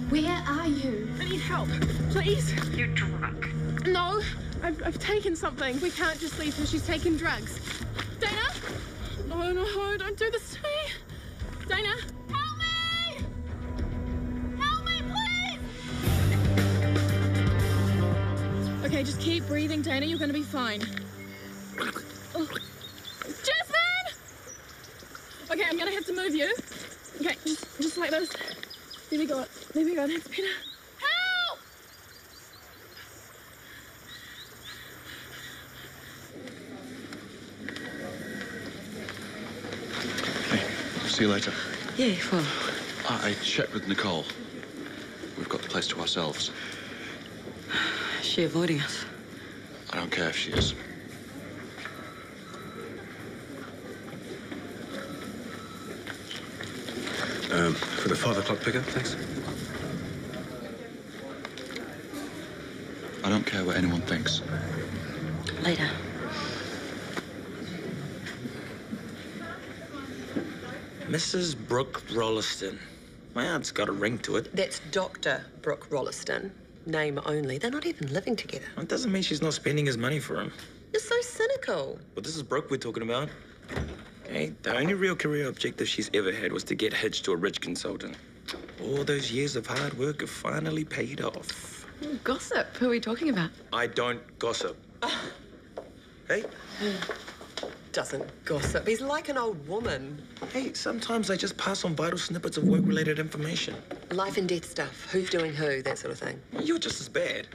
Where are you? I need help, please. You're drunk. No, I've taken something. We can't just leave her. She's taken drugs. Dana? No, don't do this to me. Dana? Help me! Help me, please! Okay, just keep breathing, Dana. You're gonna be fine. Oh. Jasmine! Okay, I'm gonna have to move you. Okay, just like this. There we go. There we go. That's better. Help! Okay, see you later. Yeah, well. I checked with Nicole. We've got the place to ourselves. Is she avoiding us? I don't care if she is. For the 5 o'clock pickup, thanks. I don't care what anyone thinks. Later. Mrs. Brooke Rolliston. Well, it's got a ring to it. That's Dr. Brooke Rolliston. Name only. They're not even living together. That doesn't mean she's not spending his money for him. You're so cynical. Well, this is Brooke we're talking about. Okay, the only real career objective she's ever had was to get hitched to a rich consultant. All those years of hard work have finally paid off. Gossip. Who are we talking about? I don't gossip. Hey? Doesn't gossip. He's like an old woman. Hey, sometimes I just pass on vital snippets of work-related information. Life and death stuff. Who's doing who, that sort of thing. Well, you're just as bad.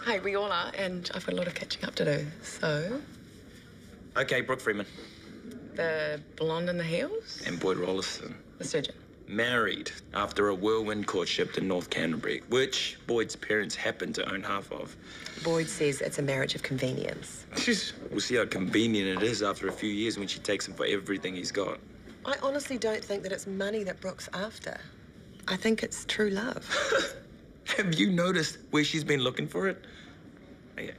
Hey, we all are, and I've got a lot of catching up to do. So, Okay, Brooke Freeman the blonde in the heels? and Boyd Rolliston. The surgeon. Married after a whirlwind courtship in North Canterbury, which Boyd's parents happen to own half of. Boyd says it's a marriage of convenience. We'll see how convenient it is after a few years when she takes him for everything he's got. I honestly don't think that it's money that Brooke's after. I think it's true love. Have you noticed where she's been looking for it? Yeah.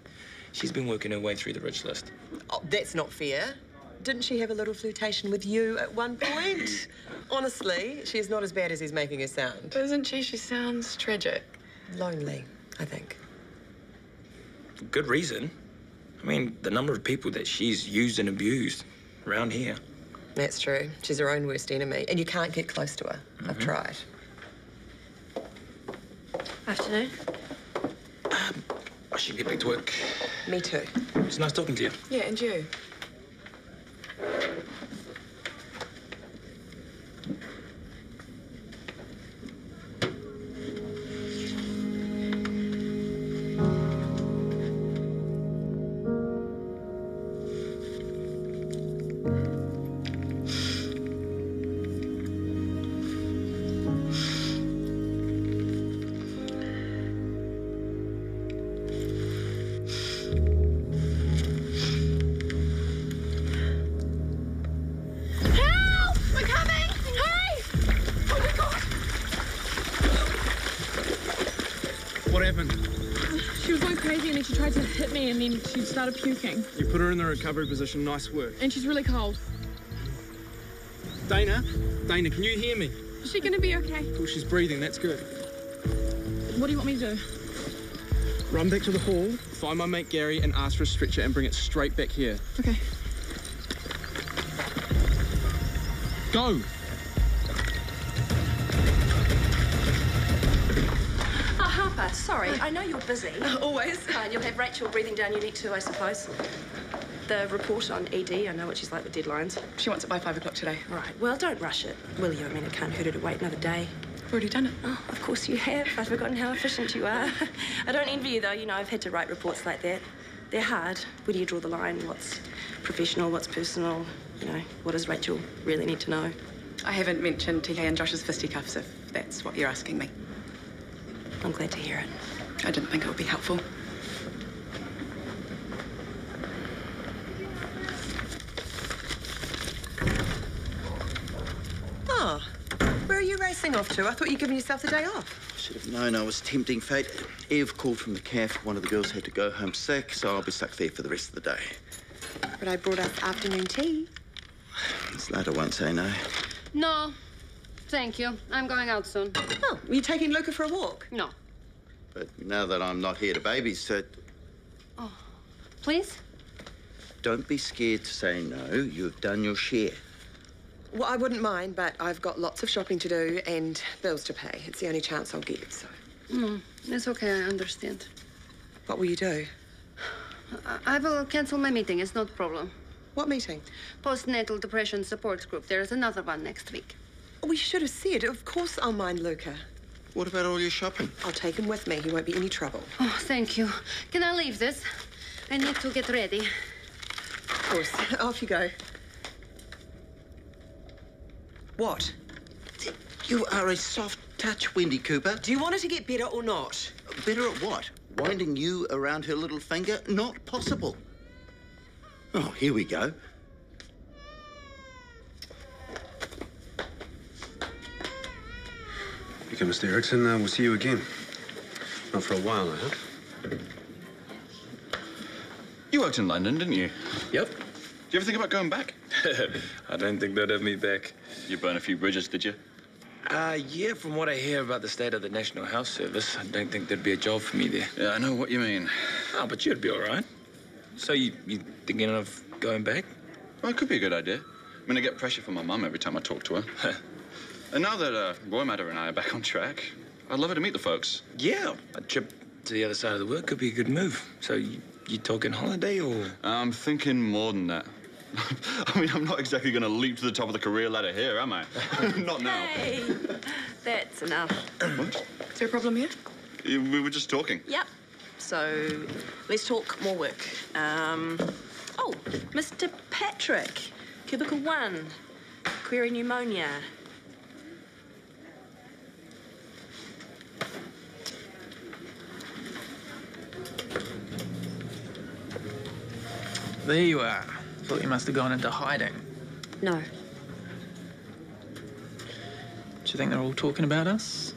She's been working her way through the rich list. Oh, that's not fair. Didn't she have a little flirtation with you at one point? Honestly, she's not as bad as he's making her sound. Isn't she? She sounds tragic. Lonely, I think. For good reason. I mean, the number of people that she's used and abused around here. That's true. She's her own worst enemy, and you can't get close to her. I've tried. Afternoon. I should get back to work. Me too. It's nice talking to you. Yeah, and you? What happened? She was going crazy and then she tried to hit me and then she started puking. You put her in the recovery position. Nice work. And she's really cold. Dana, can you hear me? Is she gonna be okay? Cool, she's breathing. That's good. What do you want me to do? Run back to the hall, find my mate Gary and ask for a stretcher and bring it straight back here. Okay. Go! Harper, sorry, I know you're busy. Always. Fine, you'll have Rachel breathing down your neck too, I suppose. The report on ED, I know what she's like with deadlines. She wants it by 5 o'clock today. Right, well, don't rush it, will you? I mean, it can't hurt her to wait another day. I've already done it. Oh, of course you have. I've forgotten how efficient you are. I don't envy you, though. You know, I've had to write reports like that. They're hard. Where do you draw the line? What's professional, what's personal? You know, what does Rachel really need to know? I haven't mentioned TK and Josh's fisticuffs, if that's what you're asking me. I'm glad to hear it. I didn't think it would be helpful. Oh, where are you racing off to? I thought you'd given yourself the day off. Should have known I was tempting fate. Ev called from the cafe. One of the girls had to go home sick, so I'll be stuck there for the rest of the day. But I brought us afternoon tea. Slater won't say no. No. thank you. I'm going out soon. Oh, are you taking Luca for a walk? No. But now that I'm not here to babysit, Oh, please? don't be scared to say no. You've done your share. Well, I wouldn't mind, but I've got lots of shopping to do and bills to pay. It's the only chance I'll get, so... No, it's okay. I understand. What will you do? I will cancel my meeting. It's not a problem. What meeting? Postnatal depression support group. There is another one next week. We should have said. Of course I'll mind Luca. What about all your shopping? I'll take him with me. He won't be any trouble. Oh, thank you. Can I leave this? I need to get ready. Of course. Off you go. What? You are a soft touch, Wendy Cooper. Do you want her to get better or not? Better at what? Winding you around her little finger? Not possible. Oh, here we go. Okay, Mr. Erickson, we'll see you again. Not for a while, I hope. You worked in London, didn't you? Yep. Do you ever think about going back? I don't think they'd have me back. You burned a few bridges, did you? Yeah, from what I hear about the state of the National Health Service, I don't think there'd be a job for me there. Yeah, I know what you mean. Oh, but you'd be all right. So you thinking of going back? Well, it could be a good idea. I mean, I get pressure from my mum every time I talk to her. And now that Roy Matter and I are back on track, I'd love her to meet the folks. Yeah, a trip to the other side of the world could be a good move. So you talking holiday or? I'm thinking more than that. I mean, I'm not exactly going to leap to the top of the career ladder here, am I? Not now. Hey, that's enough. What? Is there a problem here? We were just talking. Yep. So let's talk more work. Oh, Mr. Patrick, Cubicle 1, query pneumonia. There you are. Thought you must have gone into hiding. No. Do you think they're all talking about us?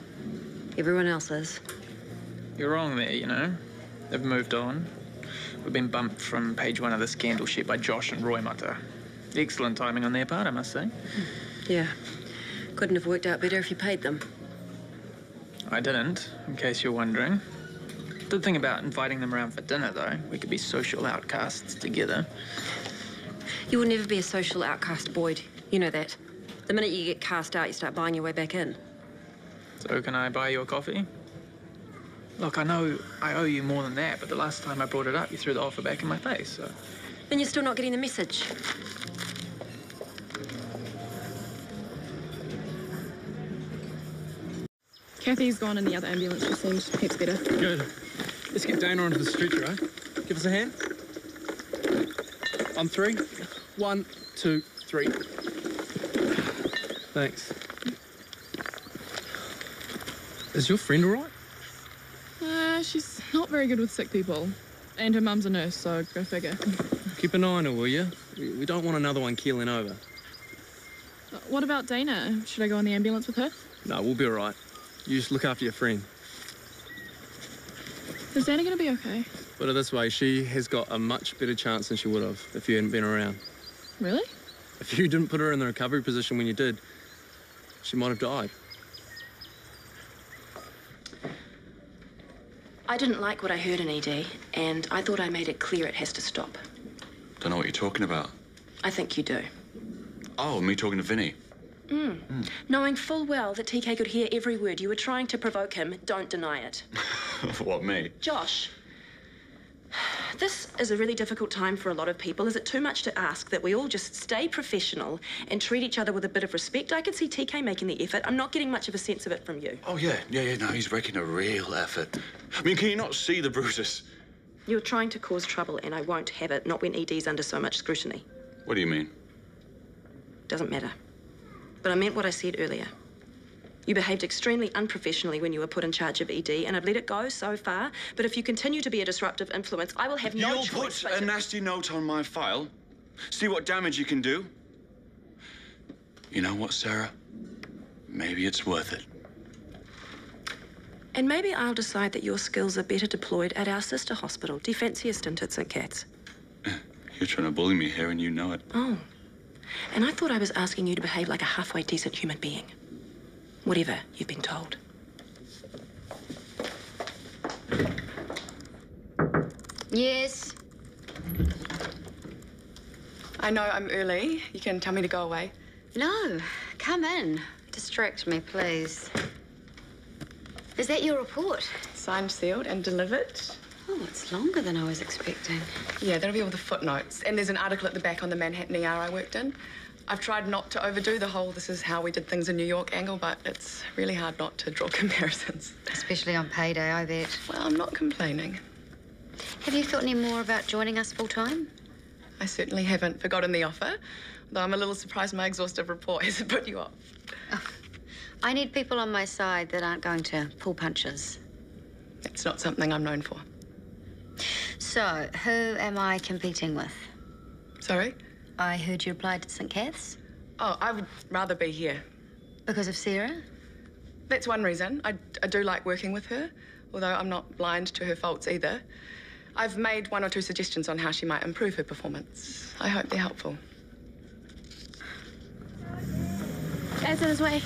Everyone else is. You're wrong there, you know. They've moved on. We've been bumped from page 1 of the scandal sheet by Josh and Roy Mutter. Excellent timing on their part, I must say. Yeah. Couldn't have worked out better if you paid them. I didn't, in case you're wondering. Good thing about inviting them around for dinner, though. We could be social outcasts together. You will never be a social outcast, Boyd. You know that. The minute you get cast out, you start buying your way back in. So can I buy you a coffee? Look, I know I owe you more than that, but the last time I brought it up, you threw the offer back in my face, so... And you're still not getting the message. Kathy's gone in the other ambulance. She seemed heaps better. Good. Let's get Dana onto the stretcher, eh? Give us a hand. On 3. 1, 2, 3. Thanks. Is your friend all right? She's not very good with sick people. And her mum's a nurse, so go figure. Keep an eye on her, will you? We don't want another one keeling over. What about Dana? Should I go in the ambulance with her? No, we'll be all right. You just look after your friend. Is Dana going to be okay? Put it this way, she has got a much better chance than she would have if you hadn't been around. Really? If you didn't put her in the recovery position when you did, she might have died. I didn't like what I heard in ED, and I thought I made it clear it has to stop. Don't know what you're talking about. I think you do. Oh, me talking to Vinny. Knowing full well that TK could hear every word you were trying to provoke him, don't deny it. What, me? Josh, this is a really difficult time for a lot of people. Is it too much to ask that we all just stay professional and treat each other with a bit of respect? I could see TK making the effort. I'm not getting much of a sense of it from you. Oh, yeah, no, he's making a real effort. I mean, can you not see the bruises? You're trying to cause trouble, and I won't have it, not when ED's under so much scrutiny. What do you mean? Doesn't matter. But I meant what I said earlier. You behaved extremely unprofessionally when you were put in charge of ED, and I've let it go so far. But if you continue to be a disruptive influence, I will have no You'll choice put a nasty note on my file, see what damage you can do. You know what, Sarah? Maybe it's worth it. And maybe I'll decide that your skills are better deployed at our sister hospital. Do you fancy a stint at St. Cat's? You're trying to bully me here and you know it. Oh. And I thought I was asking you to behave like a halfway decent human being. Whatever you've been told. Yes. I know I'm early. You can tell me to go away. No, come in. Distract me, please. Is that your report? Signed, sealed, and delivered. Oh, it's longer than I was expecting. Yeah, that'll be all the footnotes. And there's an article at the back on the Manhattan ER I worked in. I've tried not to overdo the whole "this is how we did things in New York" angle, but it's really hard not to draw comparisons. Especially on payday, I bet. Well, I'm not complaining. Have you thought any more about joining us full-time? I certainly haven't forgotten the offer, though I'm a little surprised my exhaustive report hasn't put you off. Oh, I need people on my side that aren't going to pull punches. It's not something I'm known for. So, who am I competing with? Sorry? I heard you applied to St. Kath's. Oh, I would rather be here. Because of Sarah? That's one reason. I do like working with her, although I'm not blind to her faults either. I've made 1 or 2 suggestions on how she might improve her performance. I hope they're helpful. Dad's on his way.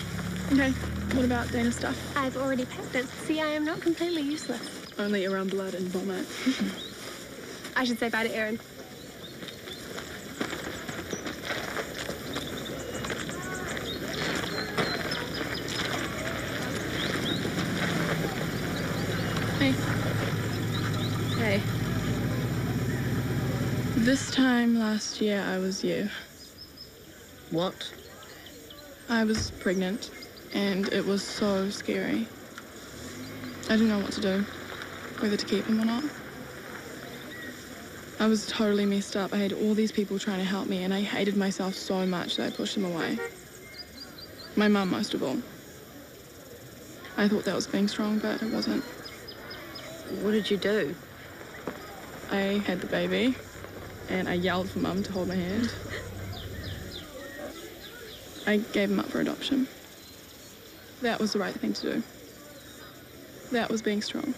Okay, what about Dana's stuff? I've already packed it. See, I am not completely useless. Only around blood and vomit. I should say bye to Erin. Hey. Hey. This time last year, I was you. What? I was pregnant, and it was so scary. I didn't know what to do, whether to keep him or not. I was totally messed up. I had all these people trying to help me, and I hated myself so much that I pushed them away. My mum, most of all. I thought that was being strong, but it wasn't. What did you do? I had the baby, and I yelled for Mum to hold my hand. I gave him up for adoption. That was the right thing to do. That was being strong.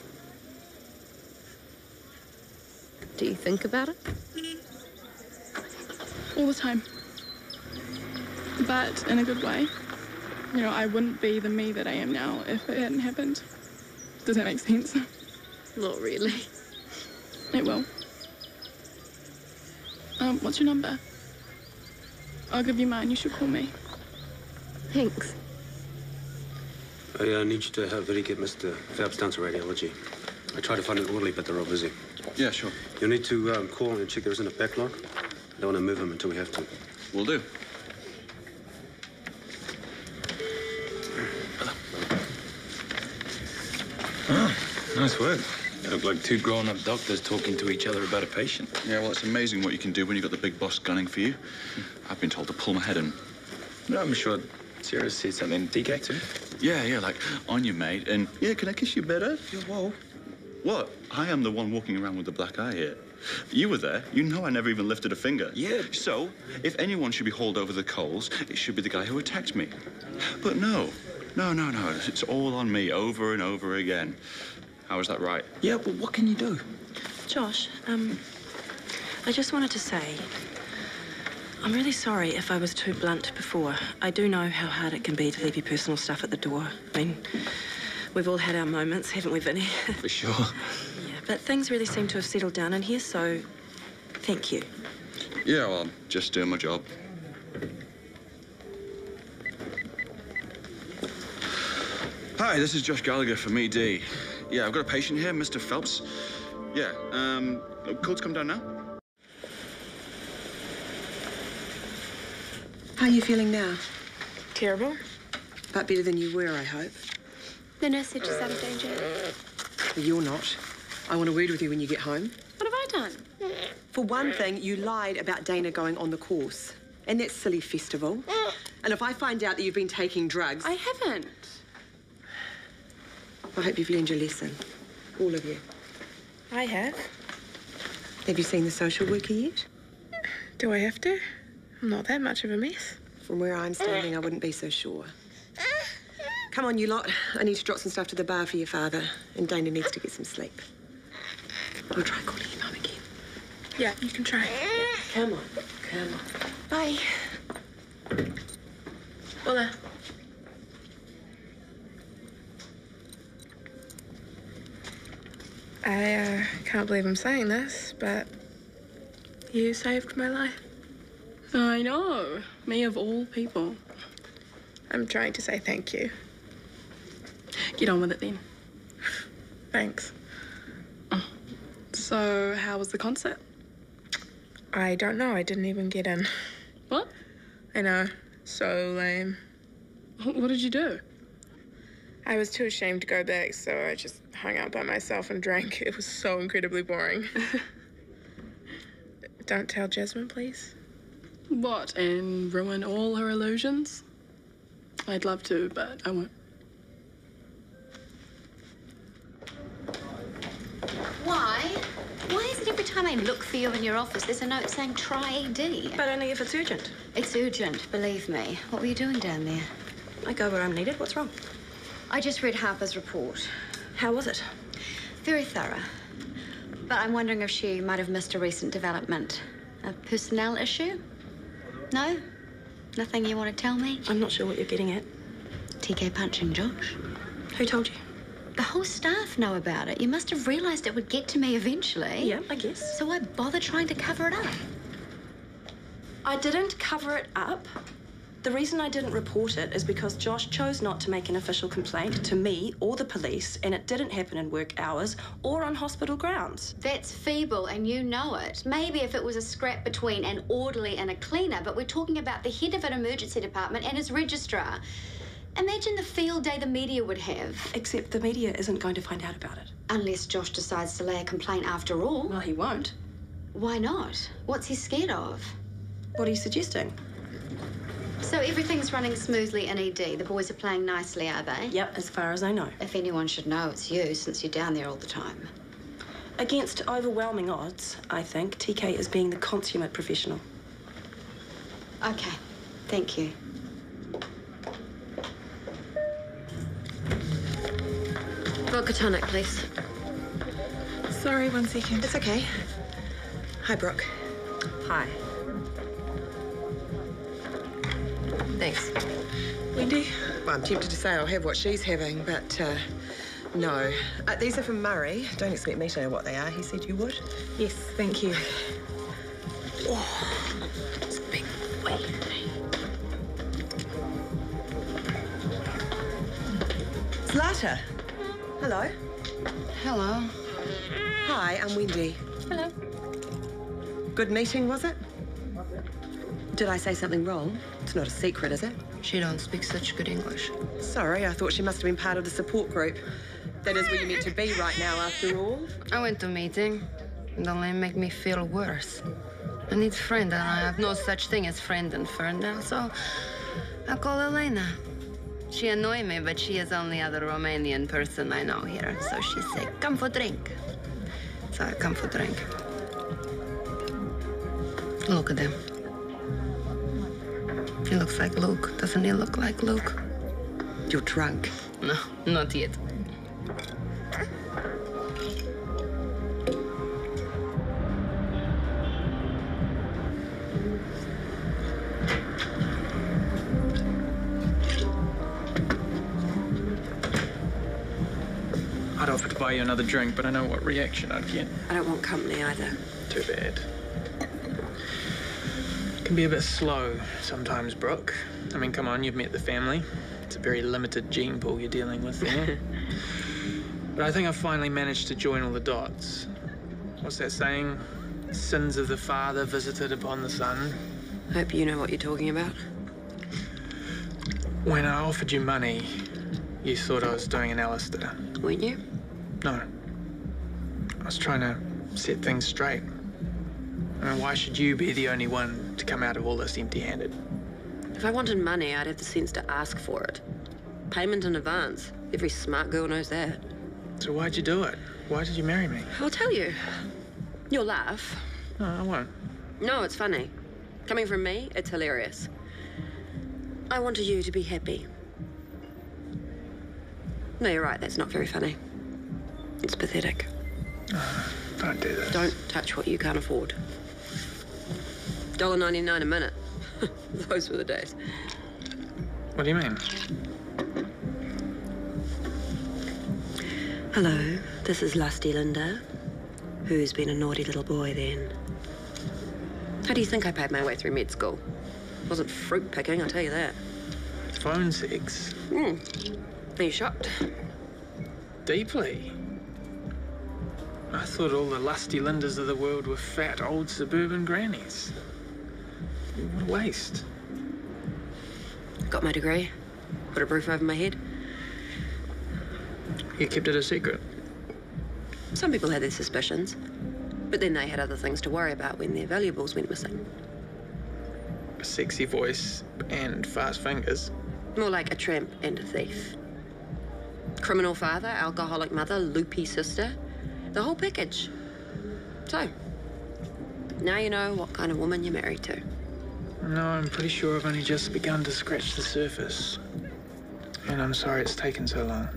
Do you think about it? All the time. But in a good way. You know, I wouldn't be the me that I am now if it hadn't happened. Does that make sense? Not really. It will. What's your number? I'll give you mine. You should call me. Thanks. I need you to have Vinny get Mr. Phelps down to radiology. I tried to find an orderly, but they're all busy. Yeah, sure. You'll need to call and check there isn't a backlog. I don't want to move him until we have to. Will do. Oh, nice work. They look like 2 grown-up doctors talking to each other about a patient. Yeah, well, it's amazing what you can do when you've got the big boss gunning for you. I've been told to pull my head in. No, I'm sure Sarah said something to DK too. Yeah, like, on you, mate, and, yeah, can I kiss you better? Yeah, whoa. What? I am the one walking around with the black eye here. You were there. You know I never even lifted a finger. Yeah. So, if anyone should be hauled over the coals, it should be the guy who attacked me. But no. No. It's all on me over and over again. How is that right? Yeah, well, what can you do? Josh, I just wanted to say, I'm really sorry if I was too blunt before. I do know how hard it can be to leave your personal stuff at the door. I mean, we've all had our moments, haven't we, Vinny? For sure. Yeah, but things really seem to have settled down in here, so thank you. Yeah, well, I'm just doing my job. Hi, this is Josh Gallagher from ED. Yeah, I've got a patient here, Mr. Phelps. Yeah, cold to come down now? How are you feeling now? Terrible. But better than you were, I hope. The nurse said she's out of danger. Well, you're not. I want a word with you when you get home. What have I done? For one thing, you lied about Dana going on the course. And that silly festival. And if I find out that you've been taking drugs... I haven't. I hope you've learned your lesson. All of you. I have. Have you seen the social worker yet? Do I have to? I'm not that much of a mess. From where I'm standing, I wouldn't be so sure. Come on, you lot. I need to drop some stuff to the bar for your father. And Dana needs to get some sleep. I'll try calling your mum again. Yeah, you can try. Come on. Bye. Ola. I can't believe I'm saying this, but you saved my life. I know. Me of all people. I'm trying to say thank you. Get on with it then. Thanks. So, how was the concert? I don't know. I didn't even get in. What? I know. So lame. What did you do? I was too ashamed to go back, so I just hung out by myself and drank. It was so incredibly boring. Don't tell Jasmine, please. What, and ruin all her illusions? I'd love to, but I won't. Why? Why is it every time I look for you in your office, there's a note saying try ED? But only if it's urgent. It's urgent, believe me. What were you doing down there? I go where I'm needed. What's wrong? I just read Harper's report. How was it? Very thorough. But I'm wondering if she might have missed a recent development. A personnel issue? No? Nothing you want to tell me? I'm not sure what you're getting at. TK punching Josh. Who told you? The whole staff know about it. You must have realised it would get to me eventually. Yeah, I guess. So why bother trying to cover it up? I didn't cover it up. The reason I didn't report it is because Josh chose not to make an official complaint to me or the police, and it didn't happen in work hours or on hospital grounds. That's feeble, and you know it. Maybe if it was a scrap between an orderly and a cleaner, but we're talking about the head of an emergency department and his registrar. Imagine the field day the media would have. Except the media isn't going to find out about it. Unless Josh decides to lay a complaint after all. Well, he won't. Why not? What's he scared of? What are you suggesting? So everything's running smoothly in ED. The boys are playing nicely, are they? Yep, as far as I know. If anyone should know, it's you, since you're down there all the time. Against overwhelming odds, I think TK is being the consummate professional. Okay, thank you. Vodka tonic, please. Sorry, 1 second. It's okay. Hi, Brooke. Hi. Thanks. Wendy? Well, I'm tempted to say I'll have what she's having, but no. These are from Murray. Don't expect me to know what they are. He said you would. Yes, thank you. Oh, it's big Wendy. It's Lata. Hello. Hello. Hi, I'm Wendy. Hello. Good meeting, was it? Did I say something wrong? It's not a secret, is it? She don't speak such good English. Sorry, I thought she must have been part of the support group. That is where you're meant to be right now, after all. I went to meeting. It only make me feel worse. I need friend, and I have no such thing as friend in Ferndale, so I call Elena. She annoy me, but she is only other Romanian person I know here. So she say, come for drink. So I come for drink. Look at him. He looks like Luke. Doesn't he look like Luke? You're drunk. No, not yet. I'd offer to buy you another drink, but I know what reaction I'd get. I don't want company either. Too bad. It can be a bit slow sometimes, Brooke. I mean, come on, you've met the family. It's a very limited gene pool you're dealing with there. But I think I've finally managed to join all the dots. What's that saying? Sins of the father visited upon the son. Hope you know what you're talking about. When I offered you money, you thought I was doing an Alistair. Weren't you? No. I was trying to set things straight. I mean, why should you be the only one to come out of all this empty-handed? If I wanted money, I'd have the sense to ask for it. Payment in advance. Every smart girl knows that. So why'd you do it? Why did you marry me? I'll tell you. You'll laugh. No, I won't. No, it's funny. Coming from me, it's hilarious. I wanted you to be happy. No, you're right. That's not very funny. It's pathetic. Don't do this. Don't touch what you can't afford. $1.99 a minute. Those were the days. What do you mean? Hello. This is Lusty Linda. Who's been a naughty little boy then? How do you think I paid my way through med school? Wasn't fruit picking, I'll tell you that. Phone sex? Are you shocked? Deeply. I thought all the lusty Lindas of the world were fat old suburban grannies. What a waste. Got my degree. Put a roof over my head. You kept it a secret? Some people had their suspicions, but then they had other things to worry about when their valuables went missing. A sexy voice and fast fingers. More like a tramp and a thief. Criminal father, alcoholic mother, loopy sister. The whole package. So, now you know what kind of woman you're married to. No, I'm pretty sure I've only just begun to scratch the surface. And I'm sorry it's taken so long.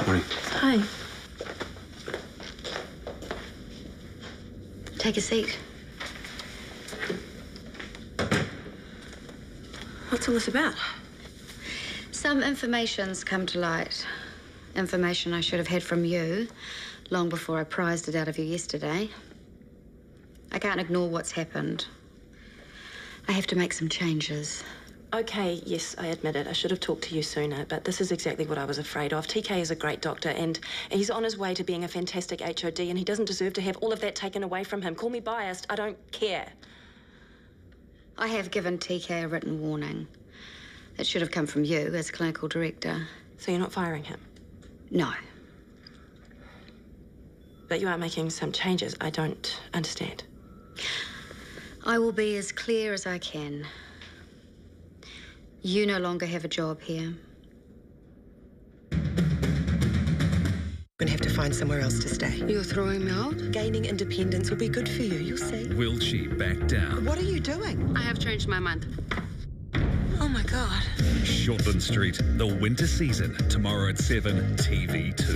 Morning. Hi. Take a seat. What's all this about? Some information's come to light. Information I should have had from you long before I prized it out of you yesterday. I can't ignore what's happened. I have to make some changes. Okay, yes, I admit it. I should have talked to you sooner, but this is exactly what I was afraid of. TK is a great doctor, and he's on his way to being a fantastic HOD, and he doesn't deserve to have all of that taken away from him. Call me biased, I don't care. I have given TK a written warning. It should have come from you as clinical director. So you're not firing him? No. But you are making some changes. I don't understand. I will be as clear as I can. You no longer have a job here. We're gonna have to find somewhere else to stay. You're throwing me out? Gaining independence will be good for you, you'll see. Will she back down? What are you doing? I have changed my mind. Oh my God. Shortland Street, the winter season, tomorrow at 7, TV2.